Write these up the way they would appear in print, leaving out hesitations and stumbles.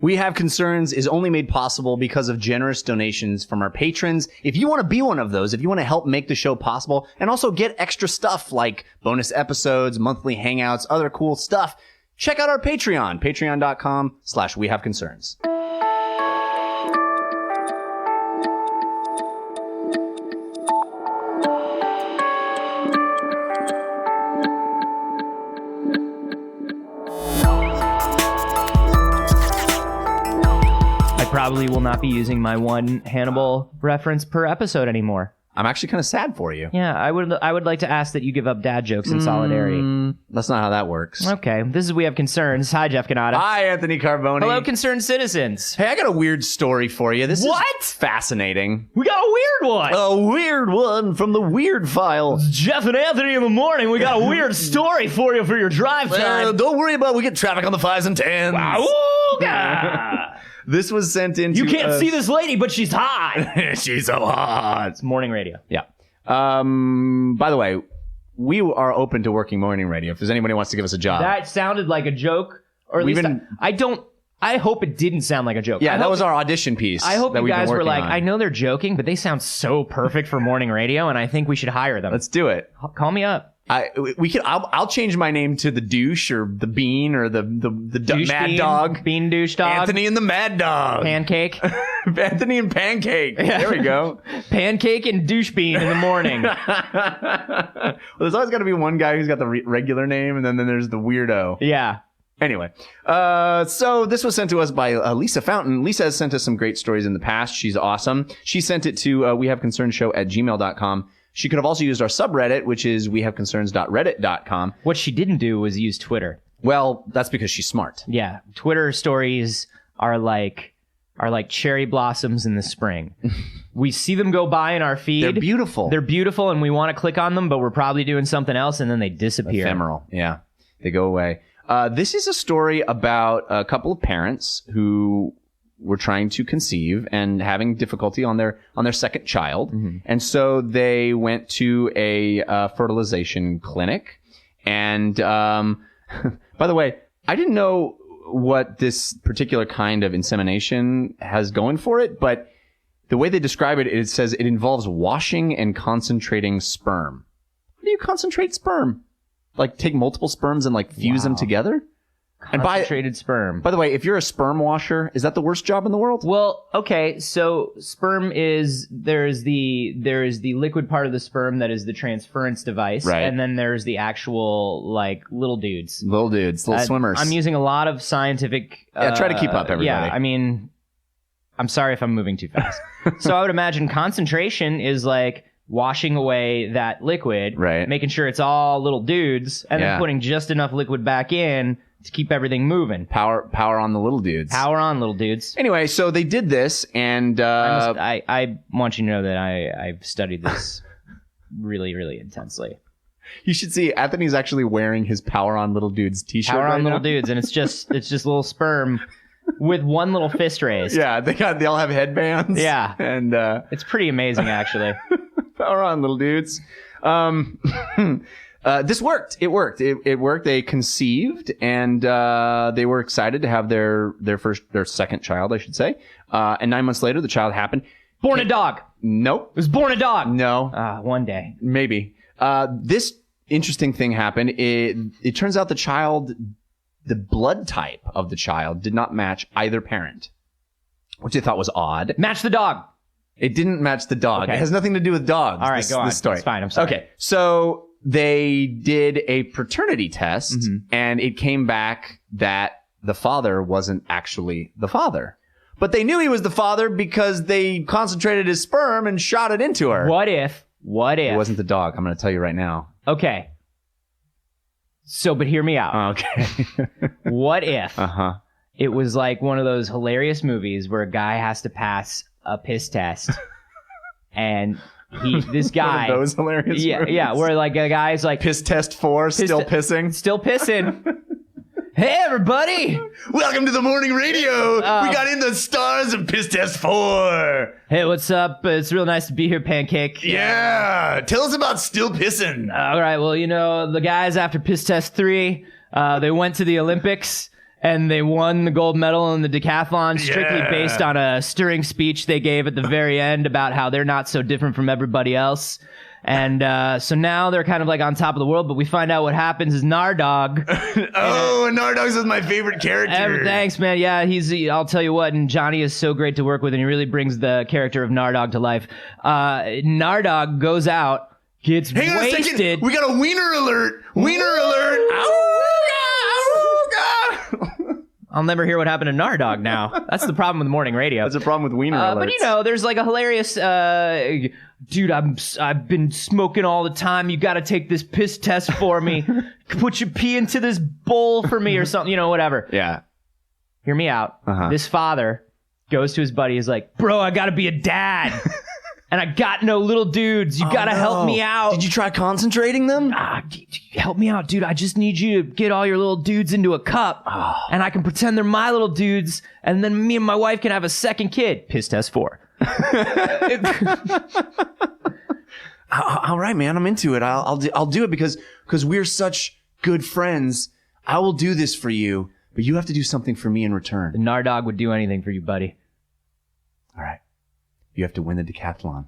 We Have Concerns is only made possible because of generous donations from our patrons. If you want to be one of those, if you want to help make the show possible and also get extra stuff like bonus episodes, monthly hangouts, other cool stuff, check out our Patreon, patreon.com/wehaveconcerns. Probably will not be using my one Hannibal reference per episode anymore. I'm actually kind of sad for you. Yeah, I would like to ask that you give up dad jokes in solidarity. That's not how that works. Okay, this is We Have Concerns. Hi, Jeff Canada. Hi, Anthony Carboni. Hello, concerned citizens. Hey, I got a weird story for you. This is fascinating. We got a weird one. A weird one from the Weird File. Jeff and Anthony in the morning. We got a weird story for you for your drive time. Don't worry about it. We get traffic on the 5s and 10s. Wow. This was sent in. You can't see this lady, but she's hot. She's so hot. It's morning radio. Yeah. By the way, we are open to working morning radio. If there's anybody who wants to give us a job. That sounded like a joke, or at least I hope it didn't sound like a joke. Yeah, that was our audition piece. I hope that you guys were like, on. I know they're joking, but they sound so perfect for morning radio, and I think we should hire them. Let's do it. Call me up. I'll change my name to the douche or the bean or the mad dog. Bean douche dog. Anthony and the mad dog. Pancake. Anthony and pancake. There we go. Pancake and douche bean in the morning. Well, there's always got to be one guy who's got the regular name, and then there's the weirdo. Yeah. Anyway, so this was sent to us by Lisa Fountain. Lisa has sent us some great stories in the past. She's awesome. She sent it to wehaveconcernshow@gmail.com. She could have also used our subreddit, which is wehaveconcerns.reddit.com. What she didn't do was use Twitter. Well, that's because she's smart. Yeah. Twitter stories are like cherry blossoms in the spring. We see them go by in our feed. They're beautiful. They're beautiful, and we want to click on them, but we're probably doing something else, and then they disappear. Ephemeral. Yeah. They go away. This is a story about a couple of parents who were trying to conceive and having difficulty on their second child. Mm-hmm. And so they went to a fertilization clinic. And by the way, I didn't know what this particular kind of insemination has going for it, but the way they describe it, it says it involves washing and concentrating sperm. How do you concentrate sperm? Like take multiple sperms and like fuse them together? Concentrated sperm. By the way, if you're a sperm washer, is that the worst job in the world? Well, okay, so sperm there's the liquid part of the sperm that is the transference device, right? And then there's the actual like little dudes, little swimmers. I'm using a lot of scientific. Try to keep up, everybody. Yeah, I mean, I'm sorry if I'm moving too fast. So I would imagine concentration is like washing away that liquid, right? Making sure it's all little dudes, and then putting just enough liquid back in to keep everything moving. Power on the little dudes. Power on, little dudes. Anyway, so they did this, and I want you to know that I've studied this really, really intensely. You should see Anthony's actually wearing his Power on Little Dudes t-shirt. Power on now. Little Dudes, and it's just little sperm with one little fist raised. Yeah, they all have headbands. Yeah, and it's pretty amazing actually. Power on, little dudes. This worked. It worked. It worked. They conceived, and they were excited to have their second child, I should say. And 9 months later, the child happened. Born a dog. Nope. It was born a dog. No. One day. Maybe. This interesting thing happened. It turns out the blood type of the child did not match either parent, which they thought was odd. Match the dog. It didn't match the dog. Okay. It has nothing to do with dogs. All right, go on. This story. It's fine. I'm sorry. Okay. So they did a paternity test, and it came back that the father wasn't actually the father. But they knew he was the father because they concentrated his sperm and shot it into her. What if? It wasn't the dog. I'm going to tell you right now. Okay. So, but hear me out. Okay. What if it was like one of those hilarious movies where a guy has to pass a piss test and this guy... One of those hilarious movies? Yeah, where like a guy's like... Piss test 4, still pissing? Still pissing. Hey, everybody! Welcome to the morning radio. We got in the stars of Piss Test 4. Hey, what's up? It's real nice to be here, Pancake. Yeah. Tell us about still pissing. All right. Well, the guys after Piss Test 3, they went to the Olympics, and they won the gold medal in the decathlon strictly based on a stirring speech they gave at the very end about how they're not so different from everybody else. And so now they're kind of like on top of the world, but we find out what happens is Nardog. Nardog's is my favorite character. Thanks, man. Yeah, I'll tell you what, and Johnny is so great to work with, and he really brings the character of Nardog to life. Nardog goes out, gets wasted. Hang on a second. We got a wiener alert. Wiener alert. I'll never hear what happened to Nardog now. That's the problem with morning radio. That's the problem with wiener alerts. But, you know, there's like a hilarious... dude, I've been smoking all the time. You got to take this piss test for me. Put your pee into this bowl for me or something. You know, whatever. Yeah. Hear me out. This father goes to his buddy. He's like, bro, I got to be a dad. And I got no little dudes. You got to help me out. Did you try concentrating them? Help me out, dude. I just need you to get all your little dudes into a cup. And I can pretend they're my little dudes. And then me and my wife can have a second kid. Piss test 4. All right, man. I'm into it. I'll do it because we're such good friends. I will do this for you, but you have to do something for me in return. The Nardog would do anything for you, buddy. All right. You have to win the decathlon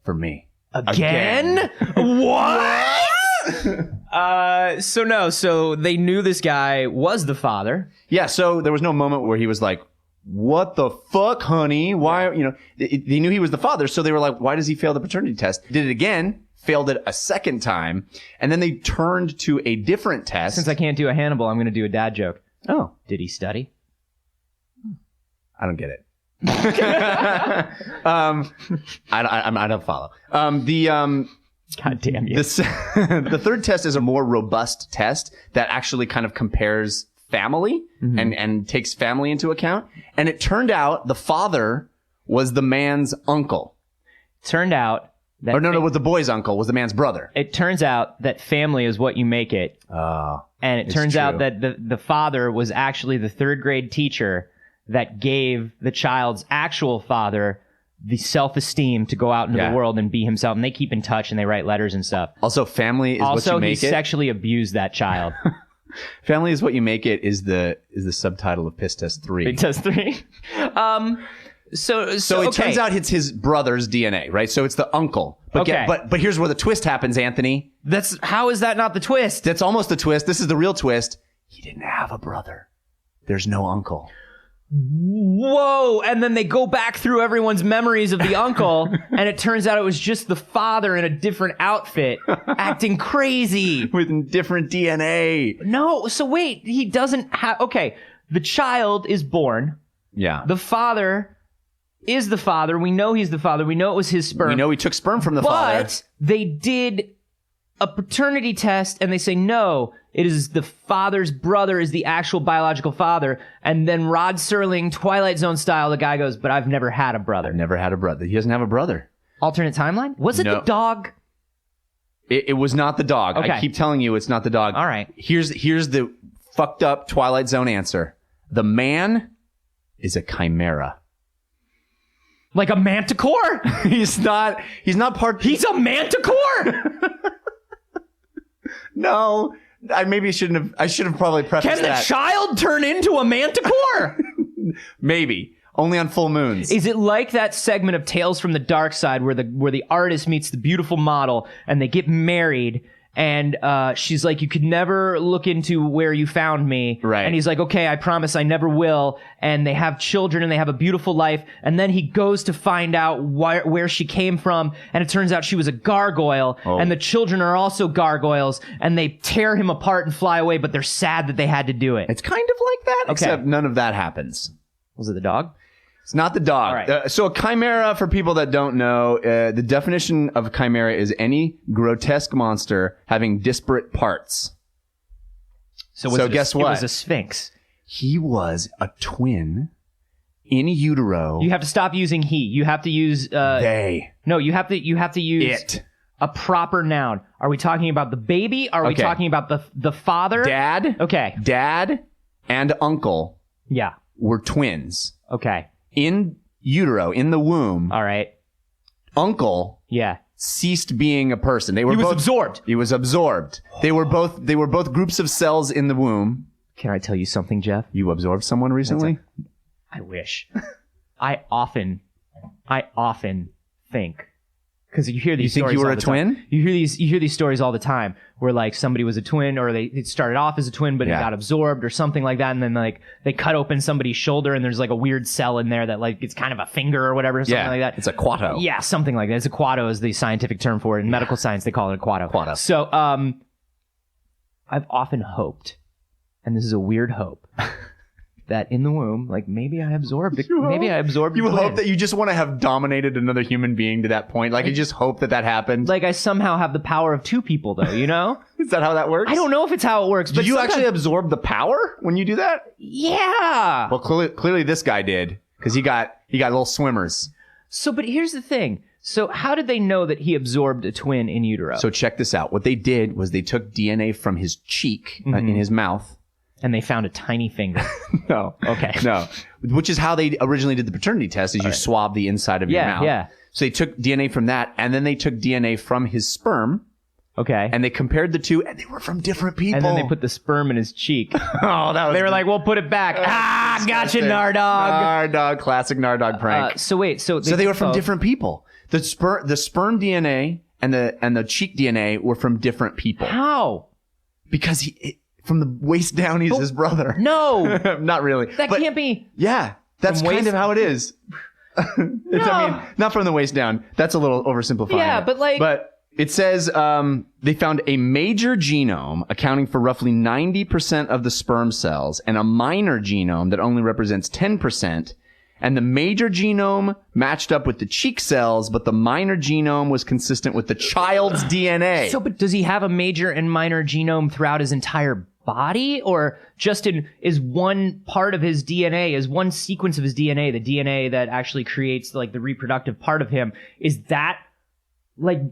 for me. Again? What? So they knew this guy was the father. Yeah, so there was no moment where he was like, what the fuck, honey? Why, you know, they knew he was the father, so they were like, why does he fail the paternity test? Did it again, failed it a second time, and then they turned to a different test. Don't do a Hannibal, I'm going to do a dad joke. Oh. Did he study? I don't get it. I don't follow. God damn you. The third test is a more robust test that actually kind of compares family and takes family into account. And it turned out the father was the man's uncle. Turned out that... was the boy's uncle, was the man's brother. It turns out that family is what you make it. Oh. And it turns out that the father was actually the third grade teacher that gave the child's actual father the self-esteem to go out into the world and be himself. And they keep in touch and they write letters and stuff. Also, family is what you make it. Also, he sexually abused that child. Family is what you make it is the subtitle of Piss Test 3. Piss Test 3. So it turns out it's his brother's DNA, right? So it's the uncle. But but here's where the twist happens, Anthony. How is that not the twist? That's almost the twist. This is the real twist. He didn't have a brother. There's no uncle. Whoa! And then they go back through everyone's memories of the uncle, and it turns out it was just the father in a different outfit, acting crazy. With different DNA. No, so wait, he doesn't have... Okay, the child is born. Yeah. The father is the father. We know he's the father. We know it was his sperm. We know he took sperm from the father. But they did a paternity test, and they say, no, it is the father's brother is the actual biological father. And then Rod Serling, Twilight Zone style, the guy goes, but I've never had a brother. I've never had a brother. He doesn't have a brother. Alternate timeline? Was it the dog? It was not the dog. Okay. I keep telling you it's not the dog. All right. Here's the fucked up Twilight Zone answer. The man is a chimera. Like a manticore? He's not part... He's a manticore! No, I should have probably prefaced that. Can the child turn into a manticore? Maybe. Only on full moons. Is it like that segment of Tales from the Dark Side where the artist meets the beautiful model and they get married and she's like, you could never look into where you found me. Right. And he's like, okay, I promise I never will. And they have children and they have a beautiful life. And then he goes to find out where she came from. And it turns out she was a gargoyle. Oh. And the children are also gargoyles. And they tear him apart and fly away, but they're sad that they had to do it. It's kind of like that, except none of that happens. Was it the dog? It's not the dog. All right. So a chimera, for people that don't know, the definition of a chimera is any grotesque monster having disparate parts. So guess what? It was a sphinx. He was a twin in utero. You have to stop using he. You have to use they. No, you have to use it. A proper noun. Are we talking about the baby? Are we talking about the father? Dad. Okay. Dad and uncle. Yeah. Were twins. Okay. In utero, in the womb. All right. Uncle. Yeah. Ceased being a person. He was absorbed. He was absorbed. They were both groups of cells in the womb. Can I tell you something, Jeff? You absorbed someone recently? I wish. I often think, because you hear these. You think stories you were all a the twin? time. You hear these stories all the time where like somebody was a twin, or it started off as a twin, but it got absorbed or something like that, and then like they cut open somebody's shoulder and there's like a weird cell in there that like it's kind of a finger or whatever, something like that. It's a quato. Yeah, something like that. It's a quato is the scientific term for it. In medical science, they call it a quato. Quato. So I've often hoped, and this is a weird hope, that in the womb, like maybe I absorbed it. Maybe I absorbed. You a twin. hope that you just want to have dominated another human being to that point. Like you just hope that happened. Like I somehow have the power of two people, though. You know? Is that how that works? I don't know if it's how it works. But Did you actually absorb the power when you do that? Yeah. Well, clearly this guy did, because he got little swimmers. So, but here's the thing. So how did they know that he absorbed a twin in utero? So check this out. What they did was they took DNA from his cheek in his mouth. And they found a tiny finger. No. Okay. No. Which is how they originally did the paternity test, is you swab the inside of your mouth. Yeah. So they took DNA from that, and then they took DNA from his sperm. Okay. And they compared the two, and they were from different people. And then they put the sperm in his cheek. Oh, that was... They were like, we'll put it back. Gotcha, Nardog. Nardog, classic Nardog prank. So wait, so they were from different people. The sperm DNA and the cheek DNA were from different people. How? Because from the waist down, he's his brother. No. Not really. That can't be. Yeah. That's kind of how it is. No. I mean, not from the waist down. That's a little oversimplifying. Yeah, but like... But it says they found a major genome accounting for roughly 90% of the sperm cells and a minor genome that only represents 10%. And the major genome matched up with the cheek cells, but the minor genome was consistent with the child's DNA. So, but does he have a major and minor genome throughout his entire body, or just is one part of his DNA, is one sequence of his DNA, the DNA that actually creates like the reproductive part of him, is that like,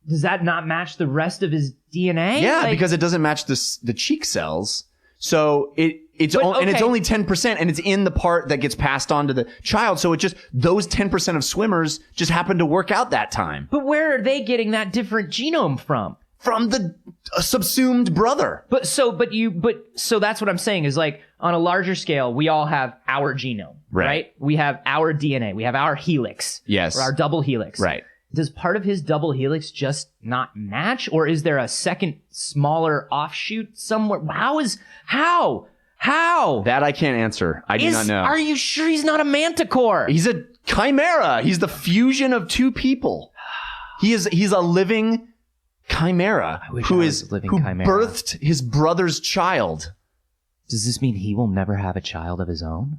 does that not match the rest of his DNA? Yeah, like, because it doesn't match the cheek cells. So it's only 10%, and it's in the part that gets passed on to the child. So it just, those 10% of swimmers just happen to work out that time. But where are they getting that different genome from? From the subsumed brother. So that's what I'm saying is like on a larger scale, we all have our genome, right? We have our DNA. We have our helix. Yes. Or our double helix. Right. Does part of his double helix just not match? Or is there a second smaller offshoot somewhere? How? That I can't answer. I do not know. Are you sure he's not a manticore? He's a chimera. He's the fusion of two people. He's a living chimera who birthed his brother's child. Does this mean he will never have a child of his own?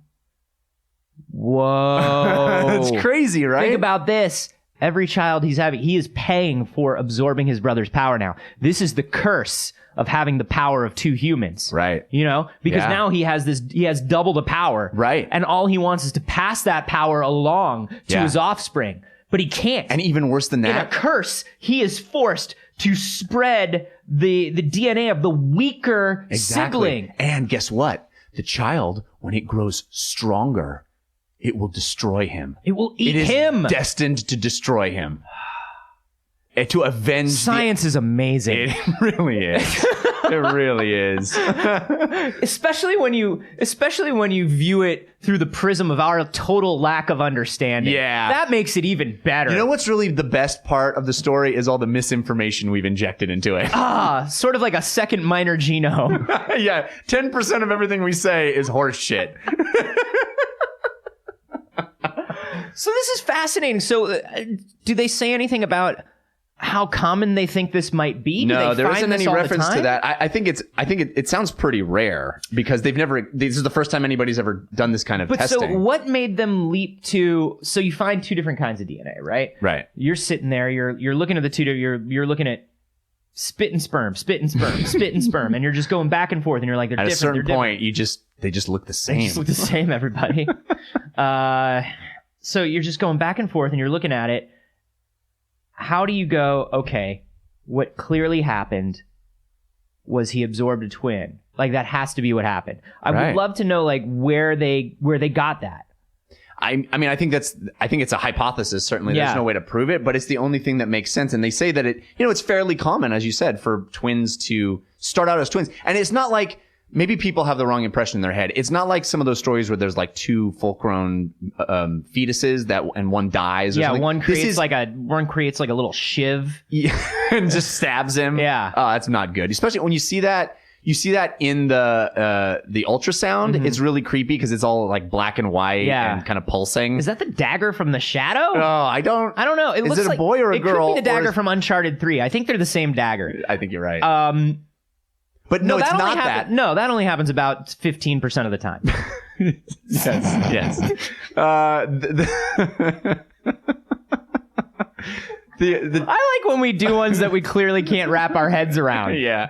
Whoa. That's crazy, right? Think about this. Every child he's having, he is paying for absorbing his brother's power now. This is the curse of having the power of two humans. Right. You know? Because now he has double the power. Right. And all he wants is to pass that power along to his offspring. But he can't. And even worse than that. In a curse, he is forced to spread the DNA of the weaker sibling. And guess what? The child, when it grows stronger, it will destroy him. It will eat him. It is destined to destroy him. And to avenge. Science is amazing. It really is. It really is. Especially when you view it through the prism of our total lack of understanding. Yeah. That makes it even better. You know what's really the best part of the story is all the misinformation we've injected into it. Sort of like a second minor genome. Yeah. 10% of everything we say is horse shit. So this is fascinating. So do they say anything about how common they think this might be? No, there isn't any reference to that. I think it sounds pretty rare because this is the first time anybody's ever done this kind of testing. So what made them leap to, so you find two different kinds of DNA, right? Right. You're sitting there, you're looking at the two, you're looking at spit and sperm, spit and sperm, spit and sperm, and you're just going back and forth, and you're like, they're different. At a certain point, they just look the same. They just look the same, everybody. So you're just going back and forth, and you're looking at it. How do you go, okay, what clearly happened was he absorbed a twin. Like, that has to be what happened. I would love to know, like, where they got that. I mean, I think it's a hypothesis, certainly. Yeah. There's no way to prove it, but it's the only thing that makes sense. And they say that it's fairly common, as you said, for twins to start out as twins. And it's not like maybe people have the wrong impression in their head. It's not like some of those stories where there's like 2 full-grown fetuses and one dies. Or Yeah, something. one creates like a little shiv. And just stabs him. Yeah. Oh, that's not good. Especially when you see that. You see that in the ultrasound. It's really creepy because it's all like black and white and kind of pulsing. Is that the dagger from The Shadow? Oh, I don't know. It looks it a like, boy or a girl? It could be the dagger from Uncharted 3. I think they're the same dagger. I think you're right. But no, it's not that. No, that only happens about 15% of the time. yes. I like when we do ones that we clearly can't wrap our heads around. Yeah.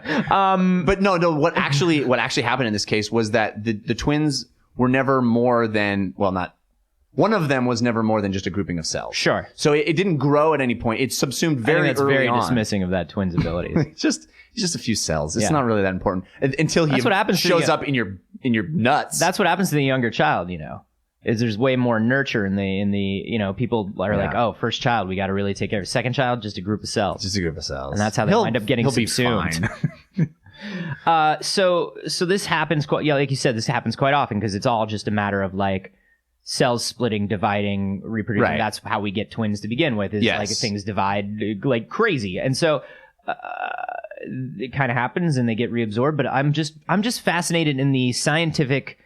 But no. What actually happened in this case was that the twins were never more than, well, not. One of them was never more than just a grouping of cells. Sure. So it didn't grow at any point. It subsumed very that's early very on. dismissing of that twin's abilities. It's just a few cells. It's not really that important until he shows up in your nuts. That's what happens to the younger child, you know. Is there's way more nurture in the you know, people are like, oh, first child, we got to really take care of. Second child, just a group of cells. Just a group of cells. And that's how they wind up getting subsumed. Be fine. So this happens quite, like you said, this happens quite often because it's all just a matter of like cells splitting, dividing, reproducing. Right. That's how we get twins to begin with, is like things divide like crazy. And so it kind of happens and they get reabsorbed. But I'm just fascinated in the scientific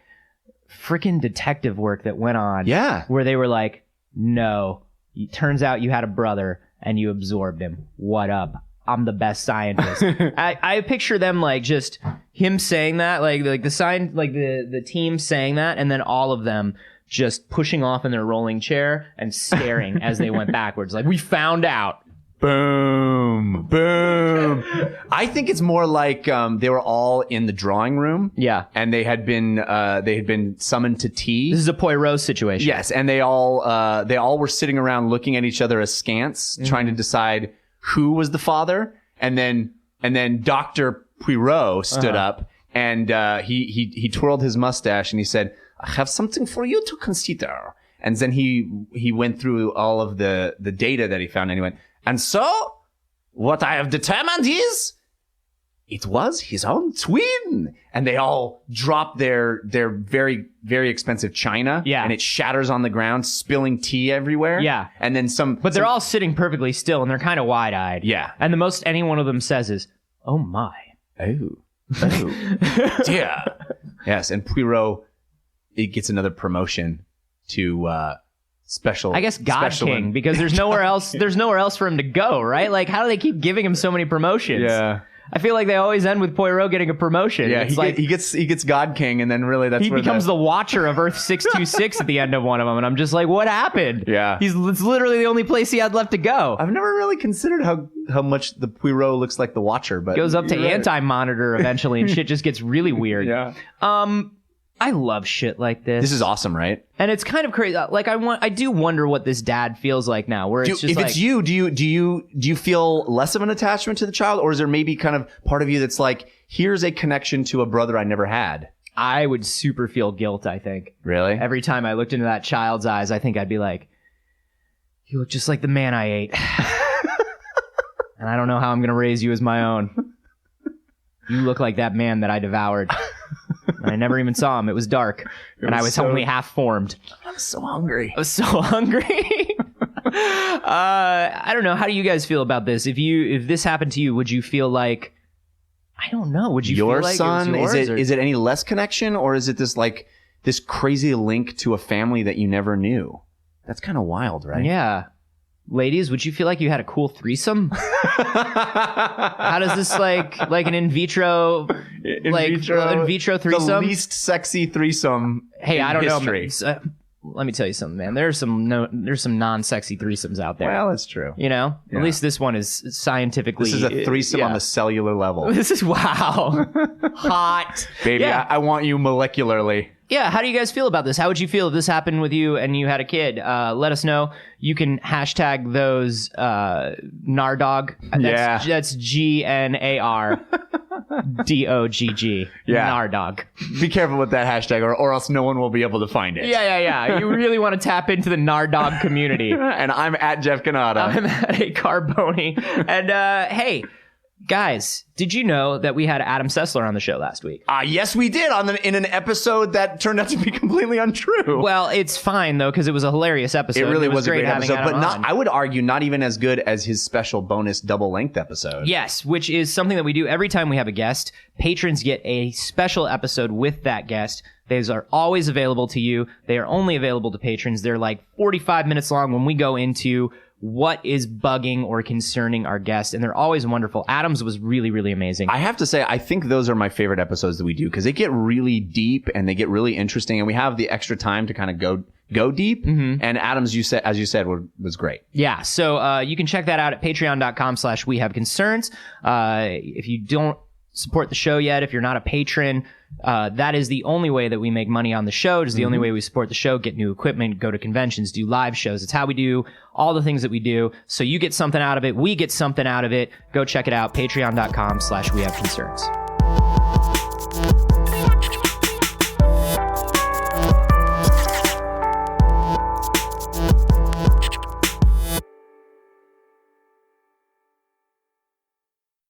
freaking detective work that went on. Yeah. Where they were like, no, it turns out you had a brother and you absorbed him. What up? I'm the best scientist. I picture them like just him saying that, like the team saying that, and then all of them just pushing off in their rolling chair and staring as they went backwards. Like, we found out. Boom. Boom. I think it's more like they were all in the drawing room. Yeah. And they had been summoned to tea. This is a Poirot situation. Yes, and they all were sitting around looking at each other askance, trying to decide who was the father. And then Dr. Poirot stood up and he twirled his mustache and he said, I have something for you to consider. And then he went through all of the data that he found and he went, and so what I have determined is it was his own twin. And they all drop their very, very expensive china. Yeah. And it shatters on the ground, spilling tea everywhere. Yeah. And then But they're all sitting perfectly still and they're kind of wide-eyed. Yeah. And the most any one of them says is, oh my. Oh. Dear. Yes. And Poirot, it gets another promotion to special. I guess God King, because there's nowhere else for him to go, right? Like, how do they keep giving him so many promotions? Yeah. I feel like they always end with Poirot getting a promotion. Yeah, he gets God King, and then really he becomes the Watcher of Earth 626 at the end of one of them, and I'm just like, what happened? Yeah, it's literally the only place he had left to go. I've never really considered how much the Poirot looks like the Watcher, but goes up to Anti-Monitor eventually, and shit just gets really weird. Yeah. I love shit like this. This is awesome, right? And it's kind of crazy. Like, I do wonder what this dad feels like now. Where it's just if it's you, do you feel less of an attachment to the child, or is there maybe kind of part of you that's like, here's a connection to a brother I never had? I would super feel guilt, I think. Really? Every time I looked into that child's eyes, I think I'd be like, you look just like the man I ate. And I don't know how I'm going to raise you as my own. You look like that man that I devoured. And I never even saw him. It was dark. And I was only half formed. I was so hungry. I was so hungry. I don't know. How do you guys feel about this? If this happened to you, would you feel like, I don't know. Would you feel like son? It was yours, is it any less connection, or is it this crazy link to a family that you never knew? That's kind of wild, right? Yeah. Ladies, would you feel like you had a cool threesome? How does this like an in vitro threesome? The least sexy threesome. Hey, I don't history. know. Let me tell you something, man. There's some non-sexy threesomes out there. Well, that's true. You know, at least this one is scientifically. This is a threesome on the cellular level. This is wow, hot, baby. Yeah. I want you molecularly. Yeah, how do you guys feel about this? How would you feel if this happened with you and you had a kid? Let us know. You can hashtag those Nardog. That's GNARDOGG. Yeah. Nardog. Be careful with that hashtag or else no one will be able to find it. Yeah. You really want to tap into the Nardog community. And I'm at Jeff Canada. I'm at A Carboni. And hey, Guys, did you know that we had Adam Sessler on the show last week? Yes, we did in an episode that turned out to be completely untrue. Well, it's fine though, because it was a hilarious episode. It really was a great having episode, Adam but on. I would argue not even as good as his special bonus double-length episode. Yes, which is something that we do every time we have a guest. Patrons get a special episode with that guest. Those are always available to you. They are only available to patrons. They're like 45 minutes long when we go into what is bugging or concerning our guest, and they're always wonderful. Adam's was really, really amazing. I have to say, I think those are my favorite episodes that we do because they get really deep and they get really interesting, and we have the extra time to kind of go deep. Mm-hmm. And Adam's, as you said, was great. Yeah, so you can check that out at patreon.com/wehaveconcerns. If you don't support the show yet, if you're not a patron, that is the only way that we make money on the show. It is the only way we support the show, get new equipment, go to conventions, do live shows. It's how we do all the things that we do. So you get something out of it. We get something out of it. Go check it out. Patreon.com/wehaveconcerns.